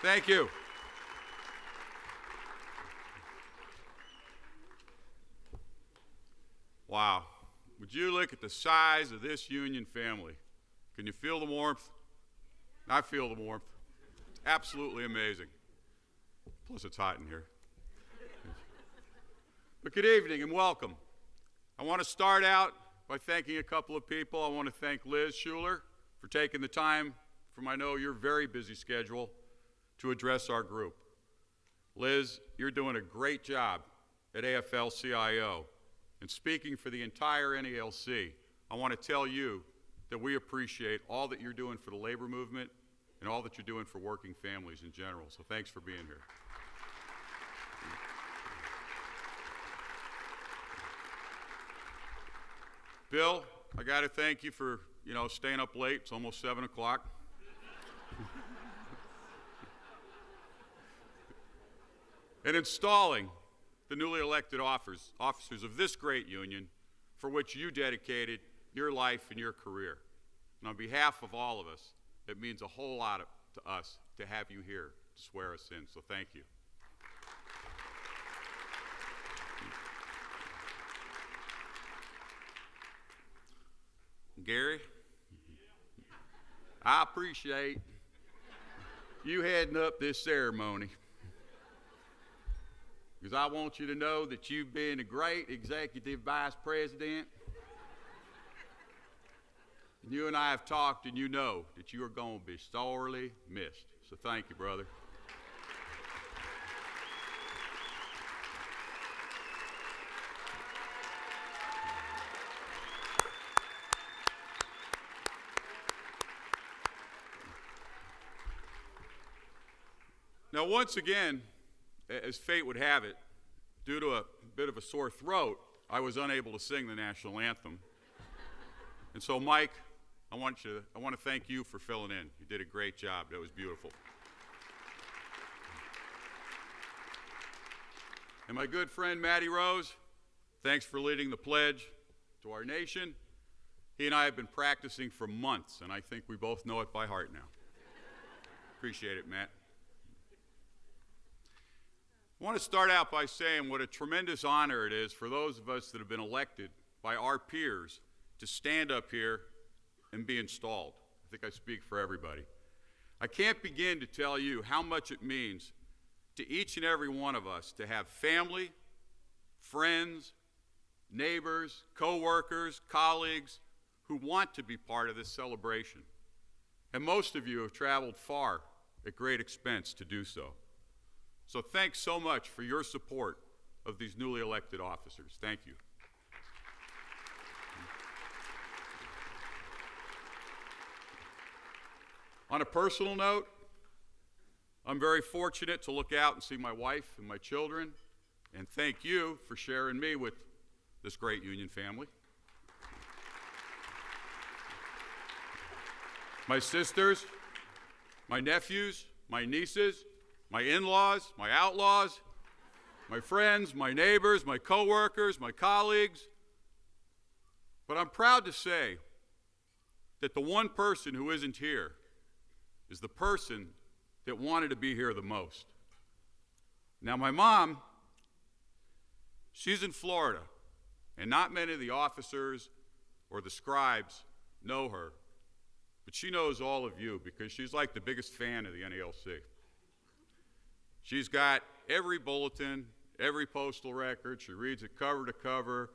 Thank you. Wow. Would you look at the size of this union family? Can you feel the warmth? I feel the warmth. It's absolutely amazing. Plus it's hot in here. But good evening and welcome. I want to start out by thanking a couple of people. I want to thank Liz Schuler for taking the time from, I know, your very busy schedule to address our group. Liz, you're doing a great job at AFL-CIO. And speaking for the entire NALC, I want to tell you that we appreciate all that you're doing for the labor movement and all that you're doing for working families in general. So thanks for being here. Bill, I got to thank you for, staying up late. It's almost 7 o'clock. And installing the newly elected officers of this great union for which you dedicated your life and your career. And on behalf of all of us, it means a whole lot to us to have you here to swear us in, so thank you. Gary, I appreciate you heading up this ceremony, because I want you to know that you've been a great executive vice president. And you and I have talked, and you know that you are going to be sorely missed. So thank you, brother. Now, once again, as fate would have it, due to a bit of a sore throat, I was unable to sing the national anthem. And so, Mike, I want to thank you for filling in. You did a great job. That was beautiful. And my good friend, Matty Rose, thanks for leading the pledge to our nation. He and I have been practicing for months, and I think we both know it by heart now. Appreciate it, Matt. I want to start out by saying what a tremendous honor it is for those of us that have been elected by our peers to stand up here and be installed. I think I speak for everybody. I can't begin to tell you how much it means to each and every one of us to have family, friends, neighbors, co-workers, colleagues who want to be part of this celebration. And most of you have traveled far at great expense to do so. So thanks so much for your support of these newly elected officers. Thank you. On a personal note, I'm very fortunate to look out and see my wife and my children, and thank you for sharing me with this great union family. My sisters, my nephews, my nieces, my in-laws, my outlaws, my friends, my neighbors, my co-workers, my colleagues. But I'm proud to say that the one person who isn't here is the person that wanted to be here the most. Now, my mom, she's in Florida, and not many of the officers or the scribes know her, but she knows all of you because she's like the biggest fan of the NALC. She's got every bulletin, every postal record. She reads it cover to cover,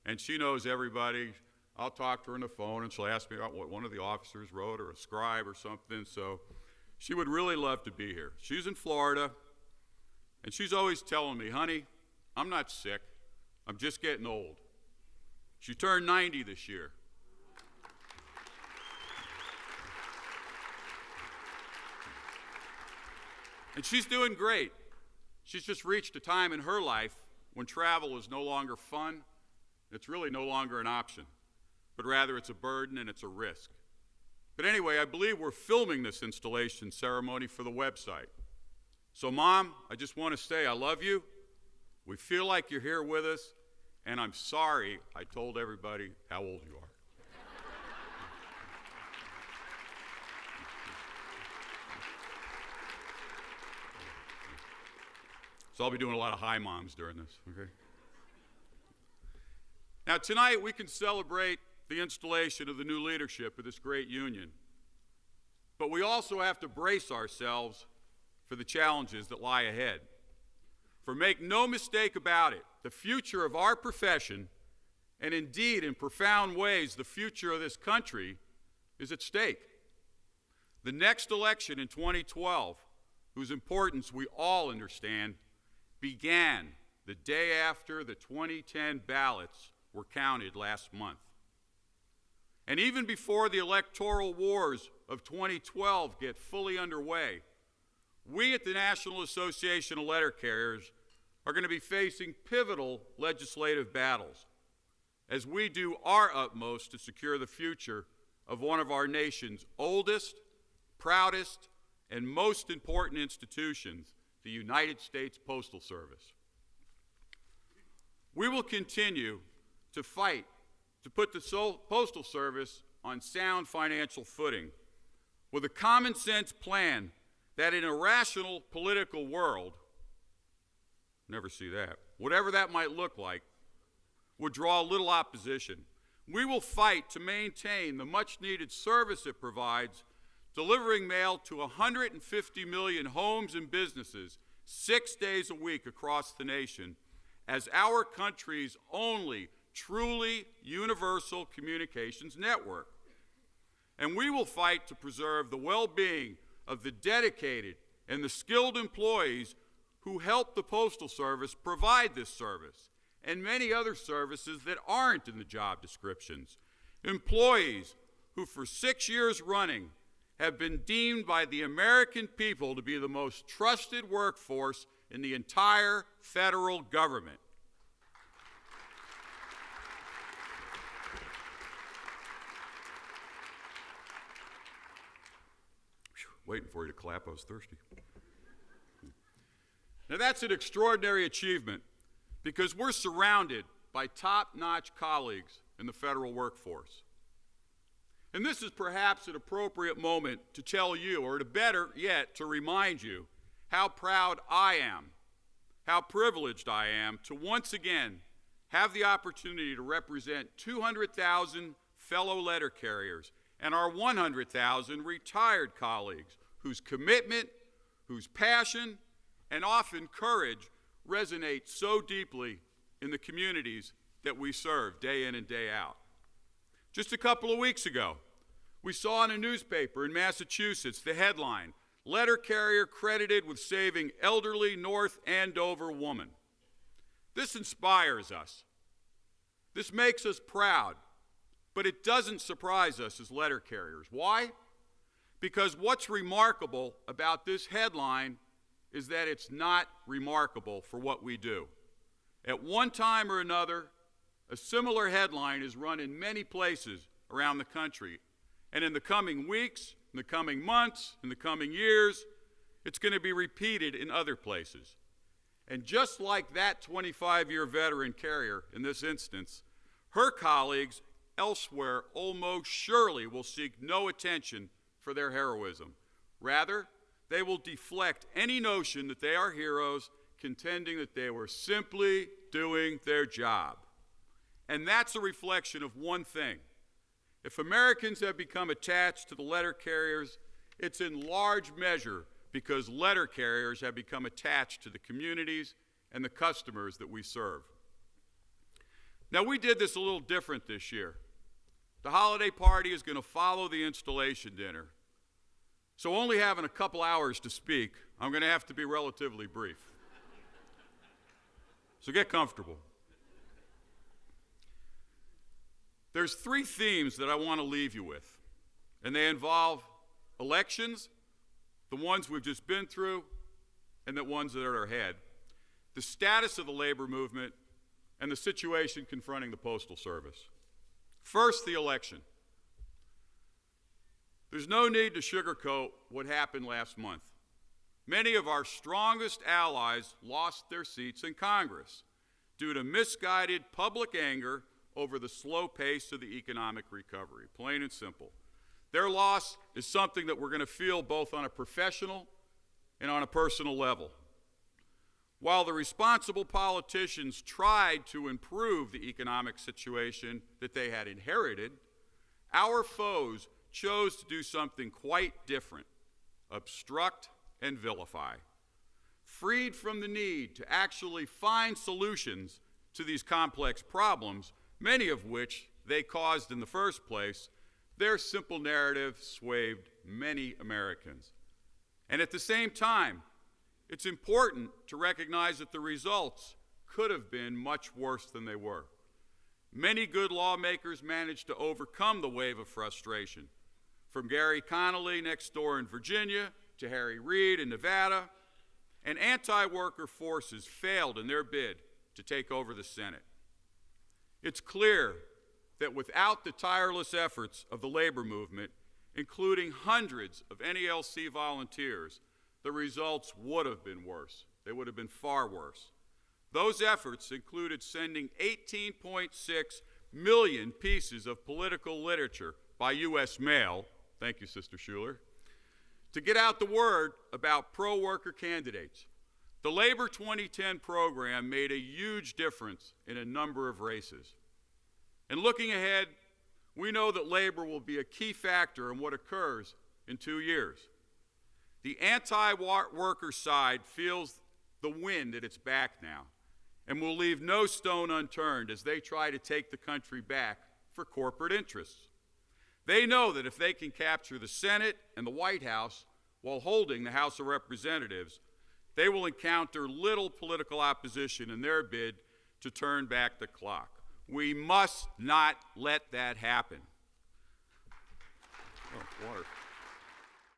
and she knows everybody. I'll talk to her on the phone, and she'll ask me about what one of the officers wrote or a scribe or something. So she would really love to be here. She's in Florida, and she's always telling me, honey, I'm not sick. I'm just getting old. She turned 90 this year. And she's doing great. She's just reached a time in her life when travel is no longer fun. It's really no longer an option, but rather it's a burden and it's a risk. But anyway, I believe we're filming this installation ceremony for the website. So, Mom, I just want to say I love you. We feel like you're here with us, and I'm sorry I told everybody how old you are. So I'll be doing a lot of hi moms during this, okay? Now tonight we can celebrate the installation of the new leadership of this great union. But we also have to brace ourselves for the challenges that lie ahead. For make no mistake about it, the future of our profession, and indeed in profound ways the future of this country, is at stake. The next election in 2012, whose importance we all understand, began the day after the 2010 ballots were counted last month. And even before the electoral wars of 2012 get fully underway, we at the National Association of Letter Carriers are going to be facing pivotal legislative battles as we do our utmost to secure the future of one of our nation's oldest, proudest, and most important institutions, the United States Postal Service. We will continue to fight to put the Postal Service on sound financial footing with a common sense plan that in a rational political world, never see that, whatever that might look like, would draw little opposition. We will fight to maintain the much needed service it provides, delivering mail to 150 million homes and businesses 6 days a week across the nation as our country's only truly universal communications network. And we will fight to preserve the well-being of the dedicated and the skilled employees who help the Postal Service provide this service and many other services that aren't in the job descriptions. Employees who for 6 years running have been deemed by the American people to be the most trusted workforce in the entire federal government. Waiting for you to clap, I was thirsty. Now that's an extraordinary achievement because we're surrounded by top-notch colleagues in the federal workforce. And this is perhaps an appropriate moment to tell you, or to better yet, to remind you how proud I am, how privileged I am to once again have the opportunity to represent 200,000 fellow letter carriers and our 100,000 retired colleagues whose commitment, whose passion, and often courage resonate so deeply in the communities that we serve day in and day out. Just a couple of weeks ago, we saw in a newspaper in Massachusetts the headline, "Letter Carrier Credited with Saving Elderly North Andover Woman." This inspires us. This makes us proud. But it doesn't surprise us as letter carriers. Why? Because what's remarkable about this headline is that it's not remarkable for what we do. At one time or another, a similar headline is run in many places around the country. And in the coming weeks, in the coming months, in the coming years, it's going to be repeated in other places. And just like that 25-year veteran carrier in this instance, her colleagues elsewhere almost surely will seek no attention for their heroism. Rather, they will deflect any notion that they are heroes, contending that they were simply doing their job. And that's a reflection of one thing. If Americans have become attached to the letter carriers, it's in large measure because letter carriers have become attached to the communities and the customers that we serve. Now, we did this a little different this year. The holiday party is going to follow the installation dinner. So only having a couple hours to speak, I'm going to have to be relatively brief. So get comfortable. There's three themes that I want to leave you with, and they involve elections, the ones we've just been through, and the ones that are ahead, the status of the labor movement, and the situation confronting the Postal Service. First, the election. There's no need to sugarcoat what happened last month. Many of our strongest allies lost their seats in Congress due to misguided public anger over the slow pace of the economic recovery, plain and simple. Their loss is something that we're going to feel both on a professional and on a personal level. While the responsible politicians tried to improve the economic situation that they had inherited, our foes chose to do something quite different: obstruct and vilify. Freed from the need to actually find solutions to these complex problems, many of which they caused in the first place, their simple narrative swayed many Americans. And at the same time, it's important to recognize that the results could have been much worse than they were. Many good lawmakers managed to overcome the wave of frustration, from Gary Connolly next door in Virginia to Harry Reid in Nevada, and anti-worker forces failed in their bid to take over the Senate. It's clear that without the tireless efforts of the labor movement, including hundreds of NALC volunteers, the results would have been worse. They would have been far worse. Those efforts included sending 18.6 million pieces of political literature by U.S. mail, thank you, Sister Schuler, to get out the word about pro-worker candidates. The Labor 2010 program made a huge difference in a number of races. And looking ahead, we know that labor will be a key factor in what occurs in 2 years. The anti-worker side feels the wind at its back now and will leave no stone unturned as they try to take the country back for corporate interests. They know that if they can capture the Senate and the White House while holding the House of Representatives, they will encounter little political opposition in their bid to turn back the clock. We must not let that happen. Oh, water.